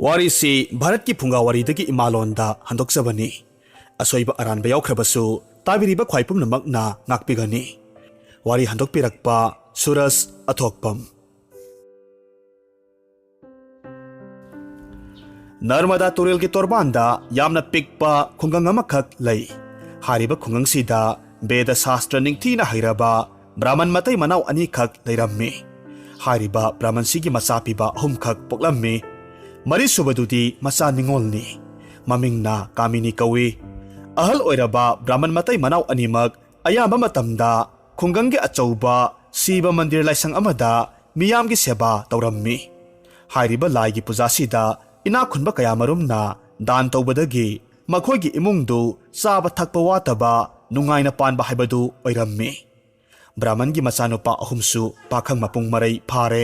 ꯋꯥꯔꯤꯁꯤ ꯚꯥꯔꯠꯀꯤ ꯐꯨꯡꯒꯥꯋꯥꯔꯤꯗꯒꯤ ꯏꯃꯥꯂꯣꯟꯗ ꯍꯟꯗꯣꯛꯆꯕꯅꯤ꯫ ꯑꯁꯣꯏꯕ ꯑꯔꯥꯟꯕ ꯌꯥꯎꯈ꯭ꯔꯕꯁꯨ ꯇꯥꯕꯤꯔꯤꯕ ꯈ꯭ꯋꯥꯏ ꯄꯨꯝꯅꯃꯛꯅ ꯉꯥꯛꯄꯤꯒꯅꯤ꯫ ꯋꯥꯔꯤ ꯍꯟꯗꯣꯛꯄꯤꯔꯛꯄ ꯁꯨꯔꯖ ꯑꯊꯣꯛꯄꯝ꯫ ꯅꯔꯃꯗꯥ ꯇꯨꯔꯦꯜꯒꯤ ꯇꯣꯔꯕꯥꯟꯗ ꯌꯥꯝꯅ ꯄꯤꯛꯄ ꯈꯨꯡꯒꯪ ꯑꯃꯈꯛ ꯂꯩ꯫ ꯍꯥꯏꯔꯤꯕ ꯈꯨꯡꯒꯪꯁꯤꯗ ꯕꯦꯗ ꯁꯥꯁꯇ꯭ꯔ ꯅꯤꯡꯊꯤꯅ ꯍꯩꯔꯕ ꯕ꯭ꯔꯥꯍꯃꯟ ꯃꯇꯩ ꯃꯅꯥꯎ ꯑꯅꯤꯈꯛ ꯂꯩꯔꯝꯃꯤ꯫ ꯍꯥꯏꯔꯤꯕ ꯕ꯭ꯔꯥꯍꯃꯟꯁꯤꯒꯤ ꯃꯆꯥ ꯄꯤꯕ ꯑꯍꯨꯝꯈꯛ ꯄꯣꯛꯂꯝꯃꯤ꯫ ꯃꯔꯤꯁꯨꯕꯗꯨꯗꯤ ꯃꯆꯥ ꯅꯤꯡꯉꯣꯜꯅꯤ꯫ ꯃꯃꯤꯡꯅ ꯀꯥꯃꯤꯅꯤ ꯀꯧꯏ꯫ ꯑꯍꯜ ꯑꯣꯏꯔꯕ ꯕ꯭ꯔꯥꯍꯃꯟ ꯃꯇꯩ ꯃꯅꯥꯎ ꯑꯅꯤꯃꯛ ꯑꯌꯥꯝꯕ ꯃꯇꯝꯗ ꯈꯨꯡꯒꯪꯒꯤ ꯑꯆꯧꯕ ꯁꯤꯕ ꯃꯟꯗꯤꯔ ꯂꯥꯏꯁꯪ ꯑꯃꯗ ꯃꯤꯌꯥꯝꯒꯤ ꯁꯦꯕꯥ ꯇꯧꯔꯝꯃꯤ꯫ ꯍꯥꯏꯔꯤꯕ ꯂꯥꯏꯒꯤ ꯄꯨꯖꯥꯁꯤꯗ ꯏꯅꯥꯛ ꯈꯨꯟꯕ ꯀꯌꯥꯃꯔꯨꯝꯅ ꯗꯥꯟ ꯇꯧꯕꯗꯒꯤ ꯃꯈꯣꯏꯒꯤ ꯏꯃꯨꯡꯗꯨ ꯆꯥꯕ ꯊꯛꯄ ꯋꯥꯠꯇꯕ ꯅꯨꯡꯉꯥꯏꯅ ꯄꯥꯟꯕ ꯍꯥꯏꯕꯗꯨ ꯑꯣꯏꯔꯝꯃꯤ꯫ ꯕ꯭ꯔꯥꯍꯃꯟꯒꯤ ꯃꯆꯥꯅꯨꯄꯥ ꯑꯍꯨꯝꯁꯨ ꯄꯥꯈꯪ ꯃꯄꯨꯡ ꯃꯔꯩ ꯐꯥꯔꯦ꯫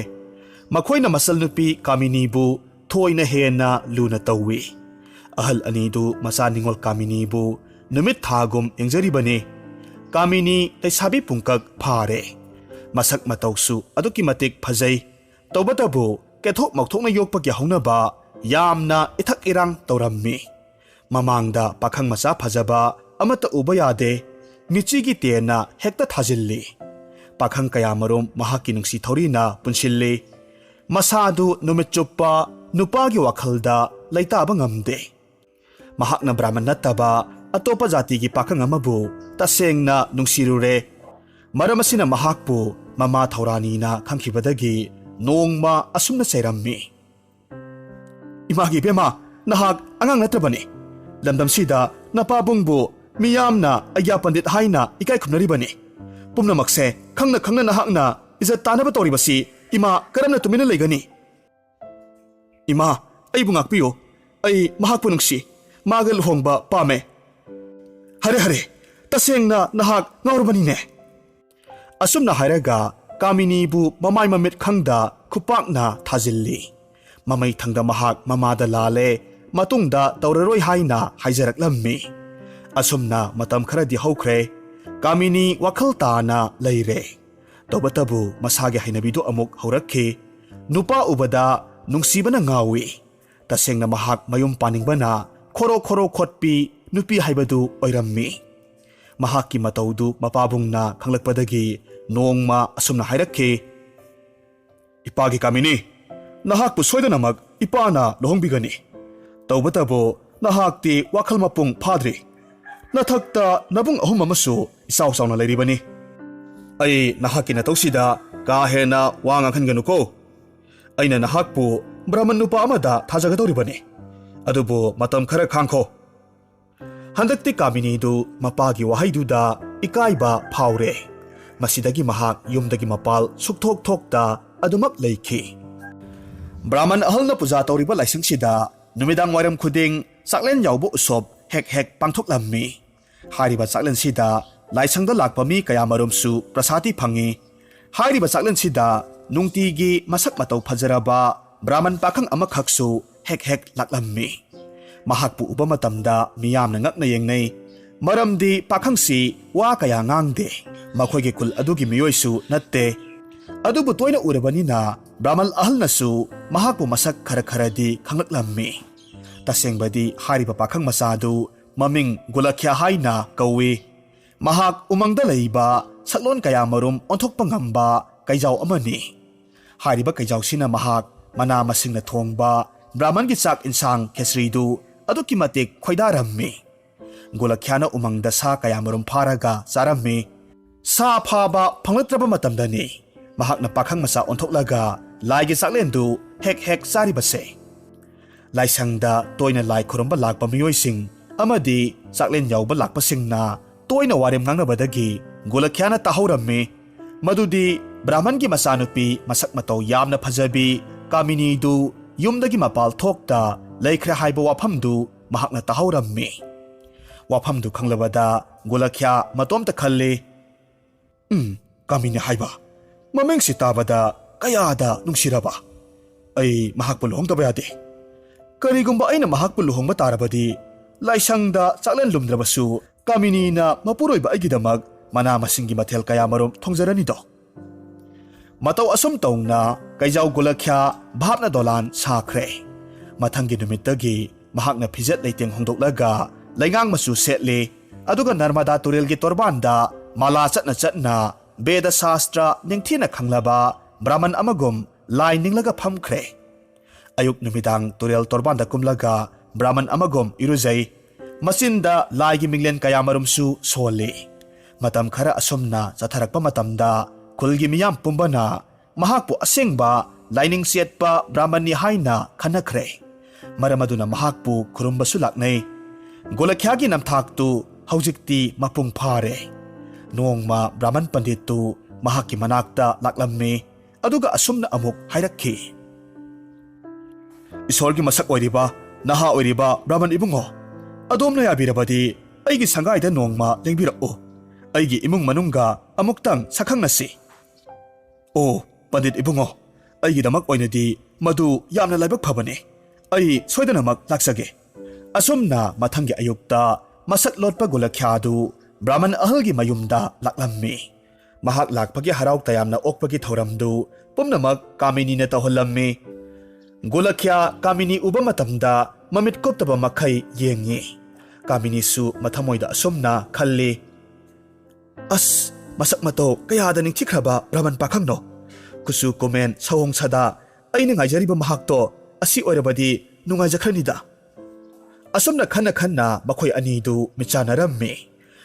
ꯃꯈꯣꯏꯅ ꯃꯆꯜꯅꯨꯄꯤ ꯀꯥꯃꯤꯅꯤꯕꯨ ꯊꯣꯏꯅ ꯍꯦꯟꯅ ꯂꯨꯅ ꯇꯧꯏ꯫ ꯑꯍꯜ ꯑꯅꯤꯗꯨ ꯃꯆꯥ ꯅꯤꯡꯉꯣꯜ ꯀꯥꯃꯤꯅꯤꯕꯨ ꯅꯨꯃꯤꯠ ꯊꯥꯒꯨꯝ ꯌꯦꯡꯖꯔꯤꯕꯅꯤ꯫ ꯀꯥꯃꯤꯅꯤ ꯂꯩꯁꯥꯕꯤ ꯄꯨꯡꯀꯛ ꯐꯥꯔꯦ꯫ ꯃꯁꯛ ꯃꯇꯧꯁꯨ ꯑꯗꯨꯛꯀꯤ ꯃꯇꯤꯛ ꯐꯖꯩ꯫ ꯇꯧꯕꯇꯕꯨ ꯀꯦꯊꯣꯛ ꯃꯧꯊꯣꯛꯅ ꯌꯣꯛꯄꯒꯤ ꯍꯧꯅꯕ ꯌꯥꯝꯅ ꯏꯊꯛ ꯏꯔꯥꯡ ꯇꯧꯔꯝꯃꯤ꯫ ꯃꯃꯥꯡꯗ ꯄꯥꯈꯪ ꯃꯆꯥ ꯐꯖꯕ ꯑꯃꯠꯇ ꯎꯕ ꯌꯥꯗꯦ꯫ ꯃꯤꯆꯤꯒꯤ ꯇꯦꯟꯅ ꯍꯦꯛꯇ ꯊꯥꯖꯤꯜꯂꯤ꯫ ꯄꯥꯈꯪ ꯀꯌꯥꯃꯔꯨꯝ ꯃꯍꯥꯛꯀꯤ ꯅꯨꯡꯁꯤ ꯊꯧꯔꯤꯅ ꯄꯨꯟꯁꯤꯜꯂꯤ꯫ ꯃꯁꯥꯗꯨ ꯅꯨꯃꯤꯠ ꯆꯨꯞꯄ ꯅꯨꯄꯥꯒꯤ ꯋꯥꯈꯜꯗ ꯂꯩꯇꯥꯕ ꯉꯝꯗꯦ꯫ ꯃꯍꯥꯛꯅ ꯕ꯭ꯔꯥꯍꯃꯟ ꯅꯠꯇꯕ ꯑꯇꯣꯞꯄ ꯖꯥꯇꯤꯒꯤ ꯄꯥꯈꯪ ꯑꯃꯕꯨ ꯇꯁꯦꯡꯅ ꯅꯨꯡꯁꯤꯔꯨꯔꯦ꯫ ꯃꯔꯝ ꯑꯁꯤꯅ ꯃꯍꯥꯛꯄꯨ ꯃꯃꯥ ꯊꯧꯔꯥꯅꯤꯅ ꯈꯪꯈꯤꯕꯗꯒꯤ ꯅꯣꯡꯃ ꯑꯁꯨꯝꯅ ꯆꯩꯔꯝꯃꯤ꯫ ꯏꯃꯥꯒꯤ ꯏꯕꯦꯝꯃ, ꯅꯍꯥꯛ ꯑꯉꯥꯡ ꯅꯠꯇ꯭ꯔꯕꯅꯤ꯫ ꯂꯝꯗꯝꯁꯤꯗ ꯅꯄꯥꯕꯨꯡꯕꯨ ꯃꯤꯌꯥꯝꯅ ꯑꯩꯌꯥ ꯄꯟꯗꯤꯠ ꯍꯥꯏꯅ ꯏꯀꯥꯏ ꯈꯨꯝꯅꯔꯤꯕꯅꯤ꯫ ꯄꯨꯝꯅꯃꯛꯁꯦ ꯈꯪꯅ ꯈꯪꯅ ꯅꯍꯥꯛꯅ ꯏꯖꯠ ꯇꯥꯅꯕ ꯇꯧꯔꯤꯕꯁꯤ ꯏꯃꯥ ꯀꯔꯝꯅ ꯇꯨꯃꯤꯟꯅ ꯂꯩꯒꯅꯤ? ꯏꯃꯥ, ꯑꯩꯕꯨ ꯉꯥꯛꯄꯤꯌꯨ꯫ ꯑꯩ ꯃꯍꯥꯛꯄꯨ ꯅꯨꯡꯁꯤ꯫ ꯃꯥꯒ ꯂꯨꯍꯣꯡꯕ ꯄꯥꯝꯃꯦ꯫ ꯍꯔꯦ, ꯇꯁꯦꯡꯅ ꯅꯍꯥꯛ ꯉꯥꯎꯔꯕꯅꯤꯅꯦ꯫ ꯑꯁꯨꯝꯅ ꯍꯥꯏꯔꯒ ꯀꯥꯃꯤꯅꯤꯕꯨ ꯃꯃꯥꯏ ꯃꯃꯤꯠ ꯈꯪꯗ ꯈꯨꯄꯥꯛꯅ ꯊꯥꯖꯤꯜꯂꯤ꯫ ꯃꯃꯩ ꯊꯪꯗ ꯃꯍꯥꯛ ꯃꯃꯥꯗ ꯂꯥꯜꯂꯦ꯫ ꯃꯇꯨꯡꯗ ꯇꯧꯔꯔꯣꯏ ꯍꯥꯏꯅ ꯍꯥꯏꯖꯔꯛꯂꯝꯃꯤ꯫ ꯑꯁꯨꯝꯅ ꯃꯇꯝ ꯈꯔꯗꯤ ꯍꯧꯈ꯭ꯔꯦ꯫ ꯀꯥꯃꯤꯅꯤ ꯋꯥꯈꯜ ꯇꯥꯅ ꯂꯩꯔꯦ꯫ ꯇꯧꯕꯇꯕꯨ ꯃꯁꯥꯒꯤ ꯍꯩꯅꯕꯤꯗꯨ ꯑꯃꯨꯛ ꯍꯧꯔꯛꯈꯤ꯫ ꯅꯨꯄꯥ ꯎꯕꯗ ꯅꯨꯡꯁꯤꯕꯅ ꯉꯥꯎꯏ꯫ ꯇꯁꯦꯡꯅ ꯃꯍꯥꯛ ꯃꯌꯨꯝ ꯄꯥꯅꯤꯡꯕꯅ ꯈꯣꯔꯣ ꯈꯣꯔꯣ ꯈꯣꯠꯄꯤ ꯅꯨꯄꯤ ꯍꯥꯏꯕꯗꯨ ꯑꯣꯏꯔꯝꯃꯤ꯫ ꯃꯍꯥꯛꯀꯤ ꯃꯇꯧꯗꯨ ꯃꯄꯥꯕꯨꯡꯅ ꯈꯪꯂꯛꯄꯗꯒꯤ ꯅꯣꯡꯃ ꯑꯁꯨꯝꯅ ꯍꯥꯏꯔꯛꯈꯤ꯫ ꯏꯄꯥꯒꯤ ꯀꯥꯃꯤꯅꯤ, ꯅꯍꯥꯛꯄꯨ ꯁꯣꯏꯗꯅꯃꯛ ꯏꯄꯥꯅ ꯂꯨꯍꯣꯡꯕꯤꯒꯅꯤ꯫ ꯇꯧꯕꯇꯕꯨ ꯅꯍꯥꯛꯇꯤ ꯋꯥꯈꯜ ꯃꯄꯨꯡ ꯐꯥꯗ꯭ꯔꯤ꯫ ꯅꯊꯛꯇ ꯅꯕꯨꯡ ꯑꯍꯨꯝ ꯑꯃꯁꯨ ꯏꯆꯥꯎ ꯆꯥꯎꯅ ꯂꯩꯔꯤꯕꯅꯤ꯫ ꯑꯩ ꯅꯍꯥꯛꯀꯤ ꯅꯇꯧꯁꯤꯗ ꯀꯥ ꯍꯦꯟꯅ ꯋꯥ ꯉꯥꯡꯍꯟꯒꯅꯨꯀꯣ꯫ ꯑꯩꯅ ꯅꯍꯥꯛꯄꯨ ꯕ꯭ꯔꯥꯍꯃꯟ ꯅꯨꯄꯥ ꯑꯃꯗ ꯊꯥꯖꯒꯗꯧꯔꯤꯕꯅꯤ꯫ ꯑꯗꯨꯕꯨ ꯃꯇꯝ ꯈꯔ ꯈꯥꯡꯈꯣ꯫ ꯍꯟꯗꯛꯇꯤ ꯀꯥꯃꯤꯅꯤꯗꯨ ꯃꯄꯥꯒꯤ ꯋꯥꯍꯩꯗꯨꯗ ꯏꯀꯥꯏꯕ ꯐꯥꯎꯔꯦ꯫ ꯃꯁꯤꯗꯒꯤ ꯃꯍꯥꯛ ꯌꯨꯝꯗꯒꯤ ꯃꯄꯥꯜ ꯁꯨꯛꯊꯣꯛ ꯊꯣꯛꯇ ꯑꯗꯨꯃꯛ ꯂꯩꯈꯤ꯫ ꯕ꯭ꯔꯥꯍꯃꯟ ꯑꯍꯜꯅ ꯄꯨꯖꯥ ꯇꯧꯔꯤꯕ ꯂꯥꯏꯁꯪꯁꯤꯗ ꯅꯨꯃꯤꯗꯥꯡ ꯋꯥꯏꯔꯝ ꯈꯨꯗꯤꯡ ꯆꯥꯛꯂꯦꯟ ꯌꯥꯎꯕ ꯎꯁꯣꯞ ꯍꯦꯛ ꯍꯦꯛ ꯄꯥꯡꯊꯣꯛꯂꯝꯃꯤ꯫ ꯍꯥꯏꯔꯤꯕ ꯆꯥꯛꯂꯦꯟꯁꯤꯗ ꯂꯥꯏꯁꯪꯗ ꯂꯥꯛꯄ ꯃꯤ ꯀꯌꯥꯃꯔꯨꯝꯁꯨ ꯄ꯭ꯔꯁꯥꯗꯤ ꯐꯪꯏ꯫ ꯍꯥꯏꯔꯤꯕ ꯆꯥꯛꯂꯦꯟꯁꯤꯗ ꯅꯨꯡꯇꯤꯒꯤ ꯃꯁꯛ ꯃꯇꯧ ꯐꯖꯔꯕ ꯕ꯭ꯔꯥꯍꯃꯟ ꯄꯥꯈꯪ ꯑꯃꯈꯛꯁꯨ ꯍꯦꯛ ꯍꯦꯛ ꯂꯥꯛꯂꯝꯃꯤ꯫ ꯃꯍꯥꯛꯄꯨ ꯎꯕ ꯃꯇꯝꯗ ꯃꯤꯌꯥꯝꯅ ꯉꯛꯅ ꯌꯦꯡꯅꯩ꯫ ꯃꯔꯝꯗꯤ ꯄꯥꯈꯪꯁꯤ ꯋꯥ ꯀꯌꯥ ꯉꯥꯡꯗꯦ꯫ ꯃꯈꯣꯏꯒꯤ ꯈꯨꯜ ꯑꯗꯨꯒꯤ ꯃꯤꯑꯣꯏꯁꯨ ꯅꯠꯇꯦ꯫ ꯑꯗꯨꯕꯨ ꯇꯣꯏꯅ ꯎꯔꯕꯅꯤꯅ ꯕ꯭ꯔꯥꯍꯃꯟ ꯑꯍꯜꯅꯁꯨ ꯃꯍꯥꯛꯄꯨ ꯃꯁꯛ ꯈꯔ ꯈꯔꯗꯤ ꯈꯪꯂꯛꯂꯝꯃꯤ꯫ ꯇꯁꯦꯡꯕꯗꯤ ꯍꯥꯏꯔꯤꯕ ꯄꯥꯈꯪ ꯃꯆꯥꯗꯨ ꯃꯃꯤꯡ ꯒꯨꯂꯈ꯭ꯌꯥ ꯍꯥꯏꯅ ꯀꯧꯏ꯫ ꯃꯍꯥꯛ ꯎꯃꯪꯗ ꯂꯩꯕ ꯁꯛꯂꯣꯟ ꯀꯌꯥꯃꯔꯨꯝ ꯑꯣꯟꯊꯣꯛꯄ ꯉꯝꯕ ꯀꯩꯖꯥꯎ ꯑꯃꯅꯤ꯫ ꯍꯥꯏꯔꯤꯕ ꯀꯩꯖꯥꯎꯁꯤꯅ ꯃꯍꯥꯛ ꯃꯅꯥ ꯃꯁꯤꯡꯅ ꯊꯣꯡꯕ ꯕ꯭ꯔꯥꯍꯃꯟꯒꯤ ꯆꯥꯛ ꯏꯟꯁꯥꯡ ꯈꯦꯆ꯭ꯔꯤꯗꯨ ꯑꯗꯨꯛꯀꯤ ꯃꯇꯤꯛ ꯈꯣꯏꯗꯥꯔꯝꯃꯤ꯫ ꯒꯨꯂꯈ꯭ꯌꯥꯅ ꯎꯃꯪꯗ ꯁꯥ ꯀꯌꯥꯃꯔꯨꯝ ꯐꯥꯔꯒ ꯆꯥꯔꯝꯃꯤ꯫ ꯁꯥ ꯐꯥꯕ ꯐꯪꯂꯛꯇ꯭ꯔꯕ ꯃꯇꯝꯗꯅꯤ ꯃꯍꯥꯛꯅ ꯄꯥꯈꯪ ꯃꯆꯥ ꯑꯣꯟꯊꯣꯛꯂꯒ ꯂꯥꯏꯒꯤ ꯆꯥꯛꯂꯦꯟꯗꯨ ꯍꯦꯛ ꯍꯦꯛ ꯆꯥꯔꯤꯕꯁꯦ꯫ ꯂꯥꯏꯁꯪꯗ ꯇꯣꯏꯅ ꯂꯥꯏ ꯈꯨꯔꯨꯝꯕ ꯂꯥꯛꯄ ꯃꯤꯑꯣꯏꯁꯤꯡ ꯑꯃꯗꯤ ꯆꯥꯛꯂꯦꯟ ꯌꯥꯎꯕ ꯂꯥꯛꯄꯁꯤꯡꯅ ꯇꯣꯏꯅ ꯋꯥꯔꯦꯝ ꯉꯥꯡꯅꯕꯗꯒꯤ ꯒꯨꯂꯈ꯭ꯌꯥꯅ ꯇꯥꯍꯧꯔꯝꯃꯤ ꯃꯗꯨꯗꯤ ꯕ꯭ꯔꯥꯍꯃꯟꯒꯤ ꯃꯆꯥꯅꯨꯄꯤ ꯃꯁꯛ ꯃꯇꯧ ꯌꯥꯝꯅ ꯐꯖꯕꯤ ꯀꯥꯃꯤꯅꯤꯗꯨ ꯌꯨꯝꯗꯒꯤ ꯃꯄꯥꯜ ꯊꯣꯛꯇ ꯂꯩꯈ꯭ꯔꯦ ꯍꯥꯏꯕ ꯋꯥꯐꯝꯗꯨ ꯃꯍꯥꯛꯅ ꯇꯥꯍꯧꯔꯝꯃꯤ꯫ ꯋꯥꯐꯝꯗꯨ ꯈꯪꯂꯕꯗ ꯒꯨꯂꯈ꯭ꯌꯥ ꯃꯇꯣꯝꯇ ꯈꯜꯂꯤ꯫ ꯀꯥꯃꯤꯅꯤ ꯍꯥꯏꯕ ꯃꯃꯤꯡꯁꯤ ꯇꯥꯕꯗ ꯀꯌꯥꯗ ꯅꯨꯡꯁꯤꯔꯕ! ꯑꯩ ꯃꯍꯥꯛꯄꯨ ꯂꯨꯍꯣꯡꯗꯕ ꯌꯥꯗꯦ꯫ ꯀꯔꯤꯒꯨꯝꯕ ꯑꯩꯅ ꯃꯍꯥꯛꯄꯨ ꯂꯨꯍꯣꯡꯕ ꯇꯥꯔꯕꯗꯤ ꯂꯥꯏꯁꯪꯗ ꯆꯥꯛꯂꯦꯟ ꯂꯨꯝꯗ꯭ꯔꯕꯁꯨ ꯀꯥꯃꯤꯅꯤꯅ ꯃꯄꯨꯔꯣꯏꯕ ꯑꯩꯒꯤꯗꯃꯛ ꯃꯅꯥ ꯃꯁꯤꯡꯒꯤ ꯃꯊꯦꯜ ꯀꯌꯥꯃꯔꯨꯝ ꯊꯣꯡꯖꯔꯅꯤꯗꯣ꯫ ꯃꯇꯧ ꯑꯁꯨꯝ ꯇꯧꯅ ꯀꯩꯖꯥꯎ ꯒꯨꯂꯈ꯭ꯌꯥ ꯚꯥꯞꯅ ꯗꯣꯂꯥꯟ ꯁꯥꯈ꯭ꯔꯦ꯫ Mathanggi numittagi mahakna phijat leiteng hongdoklaga laingang machu setli aduga Narmada Turelgi torbanda mala chatna Veda Sastra ningthina khanglaba Brahman amagum lai ninglaga phamkhre ayuk numidang Turel torbanda kumlaga Brahman amagum iruzai masinda laigi minglen kayamarumsu soli matam khara asomna chatharakpa matamda khulgi miyam pumbana mahakpu asengba laining setpa Brahmani haina khanakhre maramaduna mahakpu khurumbasu laknai Golakhyagi namthaktu haujikti mapung phare Nongma Brahman Panditu mahaki manakta laklammi aduga asumna amuk hairakhi Isorgi masak oiriba naha oiriba Brahman ibungo adomna yabirabadi aigi sangaida nongma lengbirao aigi imung manunga amuktang sakhangnasi O Pandit ibungo aigi damak oinadi madu yamna laibak phabane ai soidanamak laksage Asumna mathanggi ayukta masak lotpa Golakhyadu Brahman ahalgi mayumda laklammi mahak lakpagi haraw tayamna okpagi thoramdu pumnamak Kamini na taholammi Golakhya Kamini uba matamda mamit koptaba makhai yengi Kamini su mathamoida asumna khalli As masak mato kayada ning thikraba Brahman pakhangno kusu komen sawong sada aina ngaijariba mahakto asi oirabadi nungaijakhanida Asumna khanna makhoi ani du michanarammi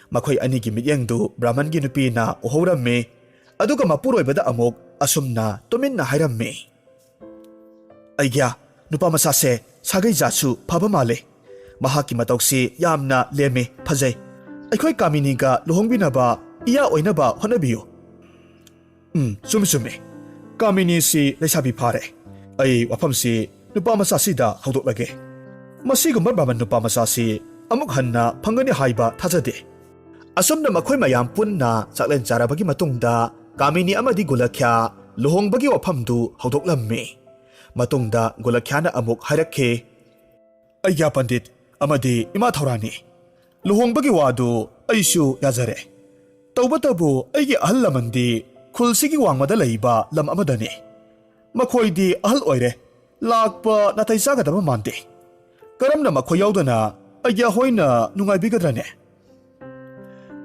makhoi ani gi mityengdu Brahman gi nupi na uhorammi aduga mapuroibada amok asumna tuminna hairammi Aigya nupa masase sagai jasu phaba male mahaki matausi yamna leme phajai aikhoi Kamini ga luhongbinaba iya oinaba honabiyo sumi Kamini si leisabi phare ai wafamsi nupa masasida haudoklage Masigumba Brahman nupa masasi amuk hanna phangani haiba thajade Asumna makhoi mayam punna chaklen charabagi matungda Kamini amadi Golakhya luhongbagi wafamdu haudoklammi matungda Golakhyana amuk hairakhe Aigya Pandit amadi ima thorani luhongbagi wadu aisu yazare tawbatabu aigi ahal lamandi khulsigi wangmada leiba lam amadani makhoidi ahal oire lakpa natai sagadaba mande Karamna makhoi yaudana aigya hoina nungaibigadrane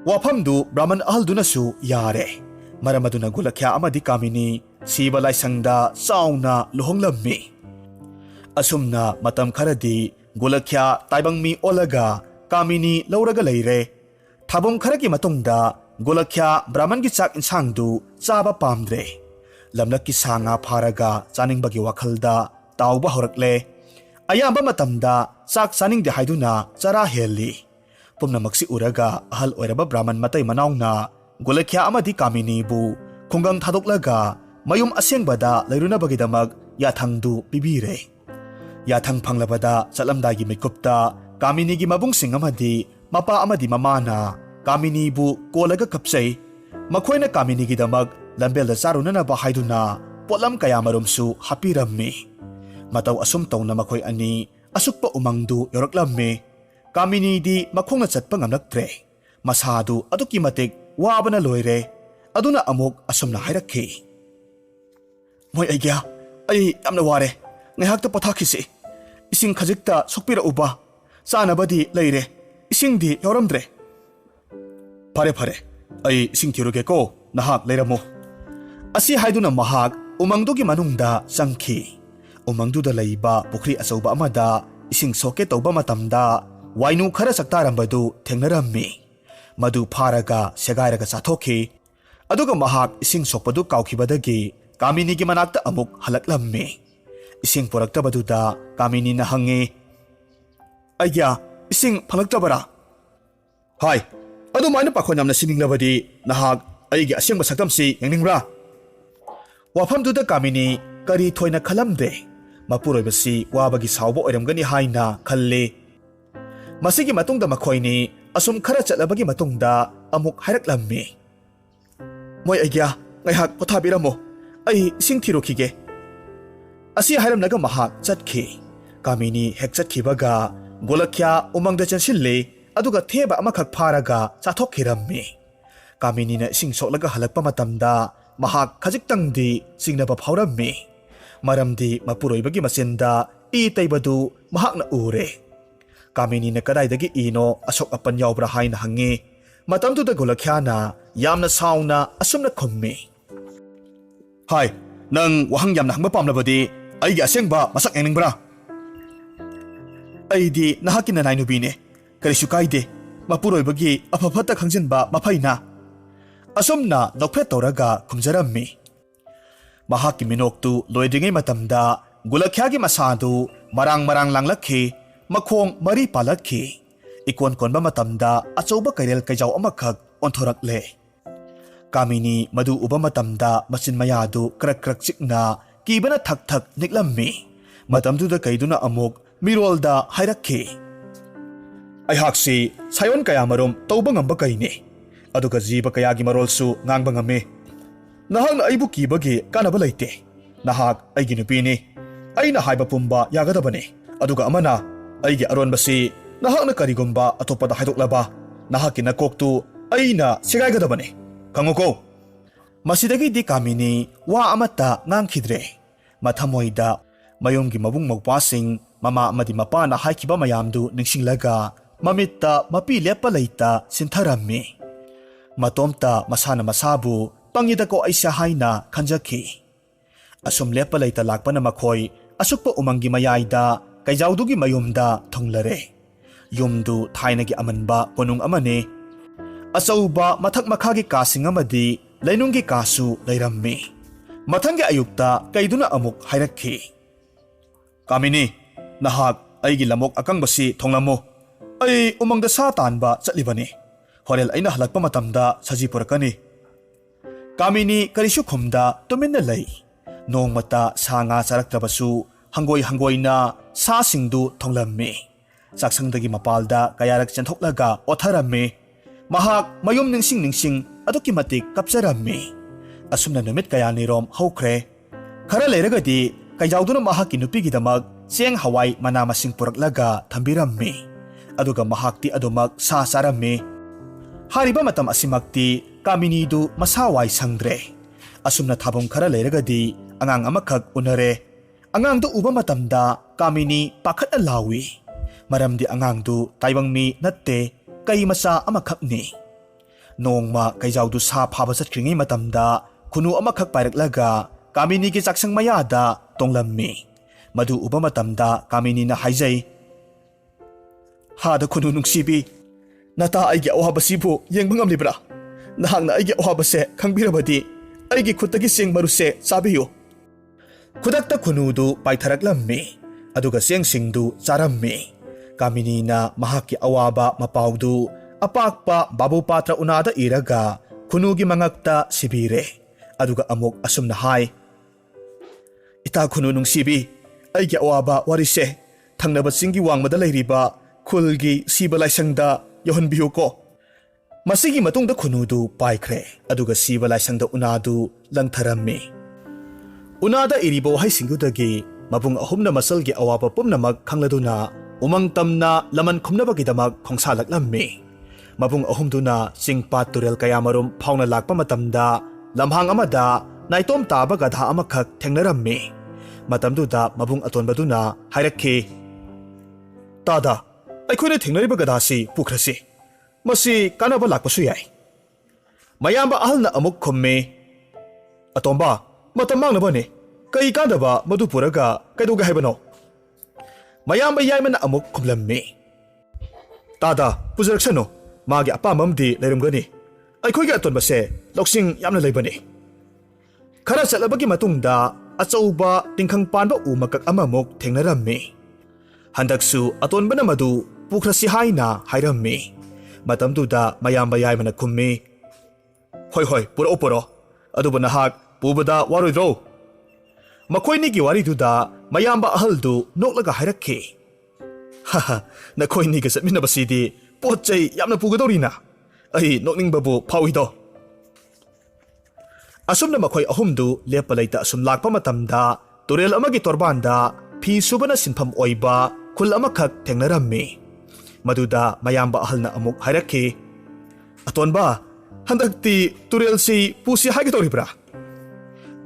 Wafamdu Brahman ahaldunasu yare maramaduna Golakhya amadi Kamini siba laisangda sauna luhonglammi Asumna matam kharadi Golakhya taibangmi olaga Kamini lauraga leire thabum kharagi matungda Golakhya Brahman gi chak insangdu chaba pamdre lamlakki sanga pharaga chaningbagi wakhalda tauba horakle ayamba matamda chak chaningde haiduna chara helli pumnamaksi uraga ahal oiraba Brahman matai manauna Golakhya amadi Kamini bu khungang thadoklaga mayum asengbada leirunabagidamag yathangdu pibire yathang phanglabada chalamdagi mikupta Kamini gi mabungsing amadi mapa amadi mamana Kamini bu kolaga kapsai makhoina Kamini gi damag lambelda charunana ba haiduna potlam kayamarumsu hapirammi mataw asum tawna makhoi ani asukpa umangdu yoraklammi Kamini di makhongna chatpa ngamlaktre masadu aduki matik wabana loire aduna amuk asumna hairakhi Moi aigya ai yamna ware ngaihakta pothakisi ising khajikta sokpira uba chanabadi leire isingdi yoramdre Pare ai ising thiruge ko nahak leiramo asi haiduna mahak umangdugi manungda sangkhi umangduda leiba pukhri achauba amada ising soke tauba matamda wainu khara saktarambadu thengnarammi madu pharaga segairaga chathokhi aduga mahak ising sokpadu kaukhibadagi Kamini gi manakta amuk halaklammi ising poraktabaduda Kamini na hangi Aigya ising phalaktabara Hai adu maina pakhonamna sininglabadi nahak aigi asengba saktamsi yengningra wafamduda Kamini kari thoina khalamde mapuroibasi wabagi sawba oiramgani haina khalle masigi matungda makhoini asum khara chatlabagi matungda amuk hairaklammi Moi aigya ngaihak pothabiramo ai ising thirokhige asi hairamnaga mahak chatkhi Kamini hek chatkibaga Golakhya umangda chansilli aduga theba amakhak pharaga chathokhirammi Kamini na ising soklaga halakpa matamda mahak khajiktangdi singnaba phaurammi maramdi mapuroibagi masenda E ꯇꯩꯕꯗꯨ ꯃꯍꯥꯛꯅ ꯎꯔꯦ꯫ ꯀꯥꯃꯤꯅꯤꯅ ꯀꯗꯥꯏꯗꯒꯤ ꯏꯅꯣ ꯑꯁꯣꯛ ꯑꯄꯟ ꯌꯥꯎꯕ꯭ꯔꯥ ꯍꯥꯏꯅ ꯍꯪꯉꯤ꯫ ꯃꯇꯝꯗꯨꯗ ꯒꯣꯂꯛꯈ꯭ꯌꯥꯅ ꯌꯥꯝꯅ ꯁꯥꯎꯅ ꯑꯁꯨꯝꯅ ꯈꯨꯝꯃꯤ, ꯍꯥꯏ, ꯅꯪ ꯋꯥꯍꯪ ꯌꯥꯝꯅ ꯍꯪꯕ ꯄꯥꯝꯂꯕꯗꯤ ꯑꯩꯒꯤ ꯑꯁꯦꯡꯕ ꯃꯁꯛ ꯌꯦꯡꯅꯤꯡꯕ꯭ꯔꯥ? ꯑꯩꯗꯤ ꯅꯍꯥꯛꯀꯤ ꯅꯅꯥꯏꯅꯨꯕꯤꯅꯦ, ꯀꯔꯤꯁꯨ ꯀꯥꯏꯗꯦ, ꯃꯄꯨꯔꯣꯏꯕꯒꯤ ꯑꯐ ꯐꯠꯇ ꯈꯪꯖꯤꯟꯕ ꯃꯐꯩꯅ꯫ ꯑꯁꯨꯝꯅ ꯅꯣꯛꯐꯦꯠ ꯇꯧꯔꯒ ꯈꯨꯝꯖꯔꯝꯃꯤ꯫ ꯃꯍꯥꯛꯀꯤ ꯃꯤꯅꯣꯛꯇꯨ ꯂꯣꯏꯗ꯭ꯔꯤꯉꯩ ꯃꯇꯝꯗ ꯒꯣꯂꯛꯈ꯭ꯌꯥꯒꯤ ꯃꯁꯥꯗꯨ ꯃꯔꯥꯡ ꯃꯔꯥꯡ ꯂꯥꯡꯂꯛꯈꯤ, ꯃꯈꯣꯡ ꯃꯔꯤ ꯄꯥꯜꯂꯛꯈꯤ꯫ ꯏꯀꯣꯟ ꯀꯣꯟꯕ ꯃꯇꯝꯗ ꯑꯆꯧꯕ ꯀꯩꯔꯦꯜ ꯀꯩꯖꯥꯎ ꯑꯃꯈꯛ ꯑꯣꯟꯊꯣꯔꯛꯂꯦ꯫ ꯀꯥꯃꯤꯅꯤ ꯃꯗꯨ ꯎꯕ ꯃꯇꯝꯗ ꯃꯆꯤꯟ ꯃꯌꯥꯗꯨ ꯀ꯭ꯔꯛ ꯀ꯭ꯔꯛ ꯆꯤꯛꯅ ꯀꯤꯕꯅ ꯊꯛ ꯊꯛ ꯅꯤꯛꯂꯝꯃꯤ꯫ ꯃꯇꯝꯗꯨꯗ ꯀꯩꯗꯨꯅ ꯑꯃꯨꯛ ꯃꯤꯔꯣꯜꯗ ꯍꯥꯏꯔꯛꯈꯤ, ꯑꯩꯍꯥꯛꯁꯤ ꯁꯥꯏꯑꯣꯟ ꯀꯌꯥꯃꯔꯨꯝ ꯇꯧꯕ ꯉꯝꯕ ꯀꯩꯅꯤ, ꯑꯗꯨꯒ ꯖꯤꯕ ꯀꯌꯥꯒꯤ ꯃꯔꯣꯜꯁꯨ ꯉꯥꯡꯕ ꯉꯝꯃꯤ꯫ ꯅꯍꯥꯛꯅ ꯑꯩꯕꯨ ꯀꯤꯕꯒꯤ ꯀꯥꯟꯅꯕ ꯂꯩꯇꯦ꯫ ꯅꯍꯥꯛ ꯑꯩꯒꯤ ꯅꯨꯄꯤꯅꯤ, ꯑꯩꯅ ꯍꯥꯏꯕ ꯄꯨꯝꯕ ꯌꯥꯒꯗꯕꯅꯤ꯫ ꯑꯗꯨꯒ ꯑꯃꯅ, ꯑꯩꯒꯤ ꯑꯔꯣꯟꯕꯁꯤ ꯅꯍꯥꯛꯅ ꯀꯔꯤꯒꯨꯝꯕ ꯑꯇꯣꯞꯄꯗ ꯍꯥꯏꯗꯣꯛꯂꯕ ꯅꯍꯥꯛꯀꯤ ꯅꯀꯣꯛꯇꯨ ꯑꯩꯅ ꯁꯦꯒꯥꯏꯒꯗꯕꯅꯤ, ꯈꯪꯉꯨꯀꯣ꯫ ꯃꯁꯤꯗꯒꯤꯗꯤ ꯀꯥꯃꯤꯅꯤ ꯋꯥ ꯑꯃꯠꯇ ꯉꯥꯡꯈꯤꯗ꯭ꯔꯦ꯫ ꯃꯊꯃꯣꯏꯗ ꯃꯌꯨꯝꯒꯤ ꯃꯕꯨꯡ ꯃꯧꯄ꯭ꯋꯥꯁꯤꯡ, ꯃꯃꯥ ꯑꯃꯗꯤ ꯃꯄꯥꯅ ꯍꯥꯏꯈꯤꯕ ꯃꯌꯥꯝꯗꯨ ꯅꯤꯡꯁꯤꯡꯂꯒ ꯃꯃꯤꯠꯇ ꯃꯄꯤ ꯂꯦꯞꯄ ꯂꯩꯇ ꯁꯤꯟꯊꯔꯝꯃꯤ꯫ ꯃꯇꯣꯝꯇ ꯃꯁꯥꯅ ꯃꯁꯥꯕꯨ ꯄꯪꯉꯤꯗꯀꯣ ꯑꯩꯁꯦ ꯍꯥꯏꯅ ꯈꯟꯖꯈꯤ꯫ ꯑꯁꯨꯝ ꯂꯦꯞꯄ ꯂꯩꯇ ꯂꯥꯛꯄꯅ ꯃꯈꯣꯏ ꯑꯁꯨꯛꯄ ꯎꯃꯪꯒꯤ ꯃꯌꯥꯏꯗ ꯀꯩꯖꯥꯎꯗꯨꯒꯤ ꯃꯌꯨꯝꯗ ꯊꯨꯡꯂꯔꯦ꯫ ꯌꯨꯝꯗꯨ ꯊꯥꯏꯅꯒꯤ ꯑꯃꯟꯕ ꯀꯣꯅꯨꯡ ꯑꯃꯅꯤ꯫ ꯑꯆꯧꯕ ꯃꯊꯛ ꯃꯈꯥꯒꯤ ꯀꯥꯁꯤꯡ ꯑꯃꯗꯤ ꯂꯩꯅꯨꯡꯒꯤ ꯀꯥꯁꯨ ꯂꯩꯔꯝꯃꯤ꯫ ꯃꯊꯪꯒꯤ ꯑꯌꯨꯛꯇ ꯀꯩꯗꯨꯅ ꯑꯃꯨꯛ ꯍꯥꯏꯔꯛꯈꯤ, ꯀꯥꯃꯤꯅꯤ, ꯅꯍꯥꯛ ꯑꯩꯒꯤ ꯂꯝꯑꯣꯛ ꯑꯀꯪꯕꯁꯤ ꯊꯣꯡꯂꯝꯃꯨ꯫ ꯑꯩ ꯎꯃꯪꯗ ꯁꯥ ꯇꯥꯟꯕ ꯆꯠꯂꯤꯕꯅꯤ꯫ ꯍꯣꯔꯦꯟ ꯑꯩꯅ ꯍꯜꯂꯛꯄ ꯃꯇꯝꯗ ꯁꯖꯤ ꯄꯨꯔꯛꯀꯅꯤ꯫ ꯀꯥꯃꯤꯅꯤ ꯀꯔꯤꯁꯨ ꯈꯨꯝꯗ ꯇꯨꯃꯤꯟꯅ ꯂꯩ꯫ ꯅꯣꯡꯃꯇ ꯁꯥ ꯉꯥ ꯆꯥꯔꯛꯇ꯭ꯔꯕꯁꯨ ꯍꯪꯒꯣꯏ ꯍꯪꯒꯣꯏꯅ ꯁꯥꯁꯤꯡꯗꯨ ꯊꯣꯡꯂꯝꯃꯤ꯫ ꯆꯥꯛꯁꯪꯗꯒꯤ ꯃꯄꯥꯜꯗ ꯀꯌꯥꯔꯛ ꯆꯦꯟꯊꯣꯛꯂꯒ ꯑꯣꯠꯊꯔꯝꯃꯤ꯫ ꯃꯍꯥꯛ ꯃꯌꯨꯝ ꯅꯤꯡꯁꯤꯡ ꯅꯤꯡꯁꯤꯡ ꯑꯗꯨꯛꯀꯤ ꯃꯇꯤꯛ ꯀꯞꯆꯔꯝꯃꯤ꯫ ꯑꯁꯨꯝꯅ ꯅꯨꯃꯤꯠ ꯀꯌꯥꯅꯤꯔꯣꯝ ꯍꯧꯈ꯭ꯔꯦ꯫ ꯈꯔ ꯂꯩꯔꯒꯗꯤ ꯀꯩꯖꯥꯎꯗꯨꯅ ꯃꯍꯥꯛꯀꯤ ꯅꯨꯄꯤꯒꯤꯗꯃꯛ ꯆꯦꯡ ꯍꯋꯥꯏ ꯃꯅꯥ ꯃꯁꯤꯡ ꯄꯨꯔꯛꯂꯒ ꯊꯝꯕꯤꯔꯝꯃꯤ꯫ ꯑꯗꯨꯒ ꯃꯍꯥꯛꯇꯤ ꯑꯗꯨꯃꯛ ꯁꯥ ꯆꯥꯔꯝꯃꯤ꯫ ꯍꯥꯏꯔꯤꯕ ꯃꯇꯝ ꯑꯁꯤꯃꯛꯇꯤ ꯀꯥꯃꯤꯅꯤꯗꯨ ꯃꯁꯥ ꯋꯥꯏ ꯁꯪꯗ꯭ꯔꯦ꯫ ꯑꯁꯨꯝꯅ ꯊꯥꯕꯝ ꯈꯔ ꯂꯩꯔꯒꯗꯤ ꯑꯉꯥꯡ ꯑꯃꯈꯛ ꯎꯅꯔꯦ꯫ ꯑꯉꯥꯡꯗꯨ ꯎꯕ ꯃꯇꯝꯗ ꯀꯥꯃꯤꯅꯤ ꯄꯥꯈꯠꯅ ꯂꯥꯎꯏ꯫ ꯃꯔꯝꯗꯤ ꯑꯉꯥꯡꯗꯨ ꯇꯥꯏꯕꯪ ꯃꯤ ꯅꯠꯇꯦ, ꯀꯩ ꯃꯆꯥ ꯑꯃꯈꯛꯅꯤ꯫ ꯅꯣꯡꯃ ꯀꯩꯖꯥꯎꯗꯨ ꯁꯥ ꯐꯥꯕ ꯆꯠꯈ꯭ꯔꯤꯉꯩ ꯃꯇꯝꯗ ꯈꯨꯅꯨ ꯑꯃꯈꯛ ꯄꯥꯏꯔꯛꯂꯒ ꯀꯥꯃꯤꯅꯤꯒꯤ ꯆꯥꯛꯁꯪ ꯃꯌꯥꯗ ꯇꯣꯡꯂꯝꯃꯤ꯫ ꯃꯗꯨ ꯎꯕ ꯃꯇꯝꯗ ꯀꯥꯃꯤꯅꯤꯅ ꯍꯥꯏꯖꯩ, ꯍꯥꯗ ꯈꯨꯅꯨ ꯅꯨꯡꯁꯤꯕꯤ, ꯅꯇꯥ ꯑꯩꯒꯤ ꯑꯋꯥꯕꯁꯤꯕꯨ ꯌꯦꯡꯕ ꯉꯝꯂꯤꯕ꯭ꯔꯥ? ꯅꯍꯥꯛꯅ ꯑꯩꯒꯤ ꯑꯋꯥꯕꯁꯦ ꯈꯪꯕꯤꯔꯕꯗꯤ ꯑꯩꯒꯤ ꯈꯨꯠꯇꯒꯤ ꯆꯦꯡ ꯃꯔꯨꯁꯦ ꯆꯥꯕꯤꯌꯨ꯫ ꯈꯨꯗꯛꯇ ꯈꯨꯅꯨꯗꯨ ꯄꯥꯏꯊꯔꯛꯂꯝꯃꯤ, ꯑꯗꯨꯒ ꯆꯦꯡꯁꯤꯡꯗꯨ ꯆꯥꯔꯝꯃꯤ꯫ ꯀꯥꯃꯤꯅꯤꯅ ꯃꯍꯥꯛꯀꯤ ꯑꯋꯥꯕ ꯃꯄꯥꯎꯗꯨ ꯑꯄꯥꯛꯄ ꯕꯥꯕꯨ ꯄꯥꯇ꯭ꯔ ꯎꯅꯥꯗ ꯏꯔꯒ ꯈꯨꯅꯨꯒꯤ ꯃꯉꯛꯇ ꯁꯤꯕꯤꯔꯦ꯫ ꯑꯗꯨꯒ ꯑꯃꯨꯛ ꯑꯁꯨꯝꯅ ꯍꯥꯏ, ꯏꯇꯥ ꯈꯨꯅꯨ ꯅꯨꯡꯁꯤꯕꯤ, ꯑꯩꯒꯤ ꯑꯋꯥꯕ ꯋꯥꯔꯤꯁꯦ ꯊꯪꯅꯕ ꯆꯤꯡꯒꯤ ꯋꯥꯡꯃꯗ ꯂꯩꯔꯤꯕ ꯈꯨꯜꯒꯤ ꯁꯤꯕ ꯂꯥꯏꯁꯪꯗ ꯌꯧꯍꯟꯕꯤꯌꯨꯀꯣ꯫ ꯃꯁꯤꯒꯤ ꯃꯇꯨꯡꯗ ꯈꯨꯅꯨꯗꯨ ꯄꯥꯏꯈ꯭ꯔꯦ, ꯑꯗꯨꯒ ꯁꯤꯕ ꯂꯥꯏꯁꯪꯗ ꯎꯅꯥꯗꯨ ꯂꯪꯊꯔꯝꯃꯤ꯫ ꯎꯅꯥꯗ ꯏꯔꯤꯕ ꯋꯥꯍꯩꯁꯤꯡꯗꯨꯗꯒꯤ ꯃꯕꯨꯡ ꯑꯍꯨꯝꯅ ꯃꯆꯜꯒꯤ ꯑꯋꯥꯕ ꯄꯨꯝꯅꯃꯛ ꯈꯪꯂꯗꯨꯅ ꯎꯃꯪ ꯇꯝꯅ ꯂꯃꯟ ꯈꯨꯝꯅꯕꯒꯤꯗꯃꯛ ꯈꯣꯡꯁꯥꯜꯂꯛꯂꯝꯃꯤ꯫ ꯃꯕꯨꯡ ꯑꯍꯨꯝꯗꯨꯅ ꯆꯤꯡ ꯄꯥꯠ ꯇꯨꯔꯦꯜ ꯀꯌꯥꯃꯔꯨꯝ ꯐꯥꯎꯅ ꯂꯥꯛꯄ ꯃꯇꯝꯗ ꯂꯝꯍꯥꯡ ꯑꯃꯗ ꯅꯥꯏꯇꯣꯝ ꯇꯥꯕ ꯒꯙꯥ ꯑꯃꯈꯛ ꯊꯦꯡꯅꯔꯝꯃꯤ꯫ ꯃꯇꯝꯗꯨꯗ ꯃꯕꯨꯡ ꯑꯇꯣꯟꯕꯗꯨꯅ ꯍꯥꯏꯔꯛꯈꯤ, ꯇꯥꯗ, ꯑꯩꯈꯣꯏꯅ ꯊꯦꯡꯅꯔꯤꯕ ꯒꯙꯥꯁꯤ ꯄꯨꯈ꯭ꯔꯁꯤ, ꯃꯁꯤ ꯀꯥꯟꯅꯕ ꯂꯥꯛꯄꯁꯨ ꯌꯥꯏ꯫ ꯃꯌꯥꯝꯕ ꯑꯍꯜꯅ ꯑꯃꯨꯛ ꯈꯨꯝꯃꯤ, ꯑꯇꯣꯝꯕ, ꯃꯇꯝ ꯃꯥꯡꯅꯕꯅꯤ, ꯀꯩ ꯀꯥꯟꯗꯕ ꯃꯗꯨ ꯄꯨꯔꯒ ꯀꯩꯗꯧꯒꯦ ꯍꯥꯏꯕꯅꯣ? ꯃꯌꯥꯝꯕ ꯌꯥꯏꯃꯅ ꯑꯃꯨꯛ ꯈꯨꯝꯂꯝꯃꯤ, ꯇꯥꯗ, ꯄꯨꯖꯔꯛꯁꯅꯨ, ꯃꯥꯒꯤ ꯑꯄꯥꯝꯕ ꯑꯃꯗꯤ ꯂꯩꯔꯝꯒꯅꯤ꯫ ꯑꯩꯈꯣꯏꯒꯤ ꯑꯇꯣꯟꯕꯁꯦ ꯂꯧꯁꯤꯡ ꯌꯥꯝꯅ ꯂꯩꯕꯅꯤ꯫ ꯈꯔ ꯆꯠꯂꯕꯒꯤ ꯃꯇꯨꯡꯗ ꯑꯆꯧꯕ ꯇꯤꯡꯈꯪ ꯄꯥꯟꯕ ꯎ ꯃꯀꯛ ꯑꯃꯃꯨꯛ ꯊꯦꯡꯅꯔꯝꯃꯤ꯫ ꯍꯟꯗꯛꯁꯨ ꯑꯇꯣꯟꯕꯅ ꯃꯗꯨ ꯄꯨꯈ꯭ꯔꯁꯤ ꯍꯥꯏꯅ ꯍꯥꯏꯔꯝꯃꯤ꯫ ꯃꯇꯝꯗꯨꯗ ꯃꯌꯥꯝꯕ ꯌꯥꯏꯃꯅ ꯈꯨꯝꯃꯤ, ꯍꯣꯏ ꯍꯣꯏ, ꯄꯨꯔꯛꯑꯣ, ꯑꯗꯨꯕꯨ ꯅꯍꯥꯛ ꯄꯨꯕꯗ ꯋꯥꯔꯣꯏꯗ꯭ꯔꯣ? ꯃꯈꯣꯏꯅꯤꯒꯤ ꯋꯥꯔꯤꯗꯨꯗ ꯃꯌꯥꯝꯕ ꯑꯍꯜꯗꯨ ꯅꯣꯛꯂꯒ ꯍꯥꯏꯔꯛꯈꯤ, ꯍꯥꯍꯥ, ꯅꯈꯣꯏꯅꯤꯒ ꯆꯠꯃꯤꯟꯅꯕꯁꯤꯗꯤ ꯄꯣꯠ ꯆꯩ ꯌꯥꯝꯅ ꯄꯨꯒꯗꯧꯔꯤꯅ, ꯑꯩ ꯅꯣꯛꯅꯤꯡꯕꯕꯨ ꯐꯥꯎꯏꯗꯣ꯫ ꯑꯁꯨꯝꯅ ꯃꯈꯣꯏ ꯑꯍꯨꯝꯗꯨ ꯂꯦꯞꯄ ꯂꯩꯇ ꯑꯁꯨꯝ ꯂꯥꯛꯄ ꯃꯇꯝꯗ ꯇꯨꯔꯦꯜ ꯑꯃꯒꯤ ꯇꯣꯔꯕꯥꯟꯗ ꯐꯤ ꯁꯨꯕꯅ ꯁꯤꯟꯐꯝ ꯑꯣꯏꯕ ꯈꯨꯜ ꯑꯃꯈꯛ ꯊꯦꯡꯅꯔꯝꯃꯤ꯫ ꯃꯗꯨꯗ ꯃꯌꯥꯝꯕ ꯑꯍꯜꯅ ꯑꯃꯨꯛ ꯍꯥꯏꯔꯛꯈꯤ, ꯑꯇꯣꯟꯕ, ꯍꯟꯗꯛꯇꯤ ꯇꯨꯔꯦꯜꯁꯤ ꯄꯨꯁꯤ ꯍꯥꯏꯒꯗꯧꯔꯤꯕ꯭ꯔꯥ?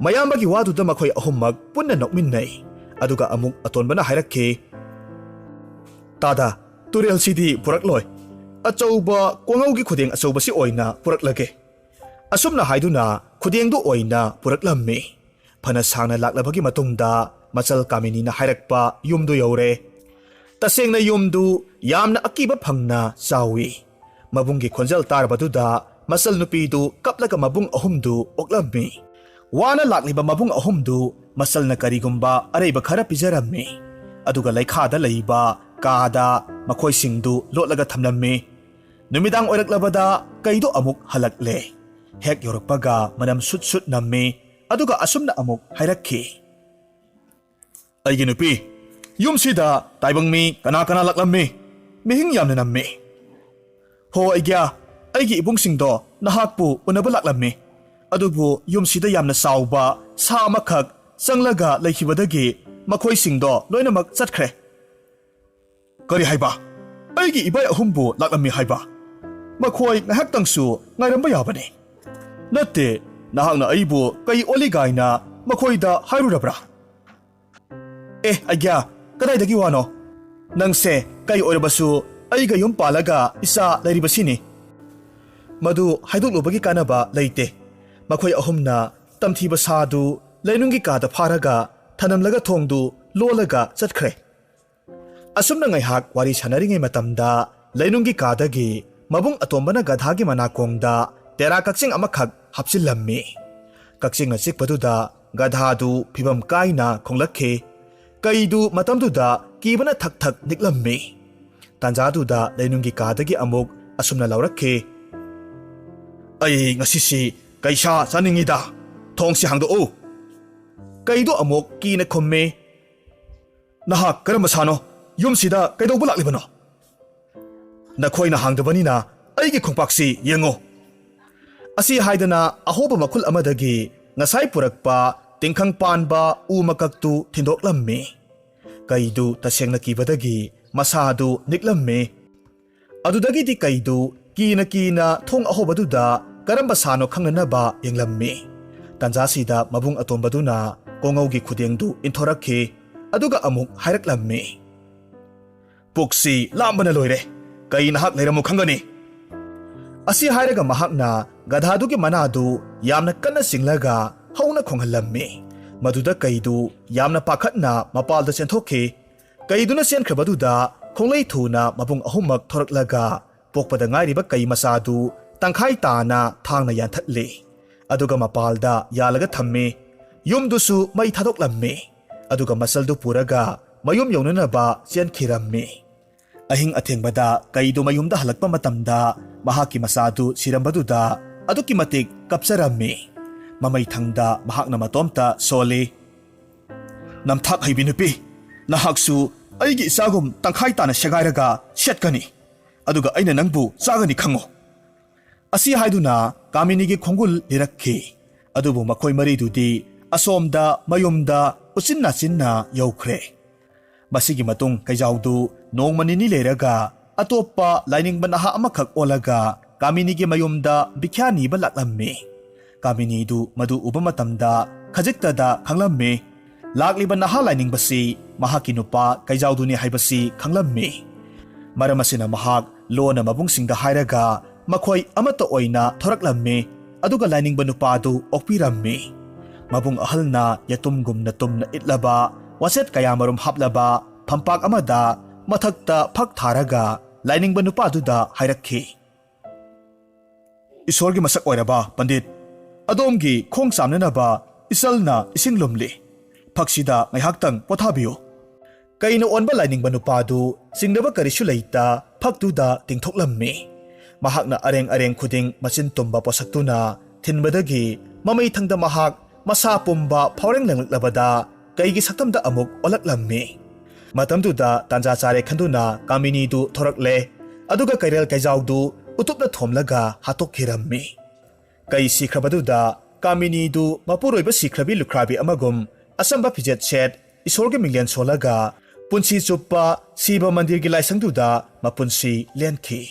ꯃꯌꯥꯝꯕꯒꯤ ꯋꯥꯗꯨꯗ ꯃꯈꯣꯏ ꯑꯍꯨꯝꯃꯛ ꯄꯨꯟꯅ ꯅꯣꯛꯃꯤꯟꯅꯩ꯫ aduga amuk atonbana hairakhi tada turel sidi purakloi achauba kongaugi khudeng achauba si oina puraklage asumna haiduna khudeng du oina puraklammi phana sangna laklabagi matungda machal kamini na hairakpa yumdu yaure tasengna yumdu yamna akiba phangna chawi mabunggi khonjal tarbaduda masal nupidu kaplaga mabung ahumdu oklammi wana lakliba mabung ahumdu masal na karigumba areiba khara pijarammi aduga laikhada leiba kada makhoi singdu lotlaga thamlammi numidang oiraklabada kaido amuk halakle hek yorakpaga manam sut nammi aduga asumna amuk hairakhi aigi nupi yumsida taibangmi kana laklammi mihing yamna nammi ho aigya aigi ibungsingdo nahakpu unaba laklammi adubu yumsida yamna sauba sa makhak changlaga leikhibadagi makhoi singdo loinamak chatkhre kari haiba aigi ibai ahumbu laklammi haiba makhoi ngahaktangsu ngairamba yabani natte nahakna aibu kai oligaina makhoida hairurabra aigya kadaidagi wano nangse kai oirabasu aiga yum palaga isa lairibasini madu haidulubagi kanaba leite makhoi ahumna tamthiba sadu leinungi kada pharaga thanamlaga thongdu lolaga chatkhre asumna ngaihak wari sanaringai matamda leinungi kadagi mabung atombana gadhagi manakongda tera kaksing amakhak hapsillammi kaksing na chikpaduda gadhadu phibam kaina khonglakhe kaidu matamduda kibana thak niklammi tanjaduda leinungi kadagi amuk asumna laurakhe ai ngasisi kaisa chaningida thongsi hangdo o kaido amuk kina khomme nahak karama sano yumsida kaido bulaklibano nakhoina hangdabanina aigi khongpaksi yengo asi haidana ahoba makul amadagi ngasai purakpa tingkhang panba u makaktu thindoklammi kaidu tasengna kibadagi masadu niklammi adudagi di kaidu kina thong ahobaduda karamba sano khangnaba yenglammi tanjasida mabung atombaduna kongaugi khudengdu inthorakhi aduga amuk hairaklammi puksi lambana loire kai nahak leiramu khangani asi hairaga mahakna gadhadugi manadu yamna kanna singlaga hauna khonghallammi maduda kaidu yamna pakhatna mapalda senthokhi kaiduna senkhrabaduda khonglei thuna mabung ahumak thoraklaga pokpada ngairiba kai masadu tangkhai tana thangna yanthatli aduga mapalda yalaga thammi yumdusu mai thadoklammi aduga masaldu puraga mayum younanaba chenkhirammi ahing athengbada kaidu mayumda halakpa matamda mahaki masadu sirambaduda aduki matik kapsarammi mamai thangda mahakna matomta soli namthak haibinupi nahaksu aigi isagum tangkhai tana segairaga setkani aduga aina nangbu chagani khango asi haiduna kaminigi khongul lirakhi adubu makhoi maridudi asomda mayumda uchinna chinna yaukhre masigi matung kaijaudu nongmanini leraga atopa lining banaha amakhak olaga kaminigi mayumda bikhyani balaklammi kamini du madu ubamatamda khajiktada khanglammi lakli banaha lining basi mahaki nupa kaijauduni haibasi khanglammi maramasina mahak lona mabungsingda hairaga makhoi amata oina thoraklammi aduga lining banupadu okpirammi mabung ahalna yatumgumna tumna itlaba waset kayamarum haplaba phampak amada mathakta phak tharaga lining banupaduda hairakhi isorgi masak oiraba pandit adomgi khong samnanaba isalna isinglumli phaksida ngaihaktang pothabiyo kaino onba lining banupadu singdaba karisu leita phaktuda tingthoklammi mahakna areng khuding machin tumba posaktuna thinbadagi mamai thangda mahak masa pumba phoreng langlabada kaigi saktamda amuk olaklammi matamduda tanja chare khanduna kamini du thorakle aduga kairel kaijaudu utupna thomlaga hatokhirammi kai sikhrabaduda kamini du mapuroiba sikhrabi lukhrabi amagum asamba fijet set isorge minglen solaga punsi chuppa siba mandir gi laisangduda mapunsi lenkhi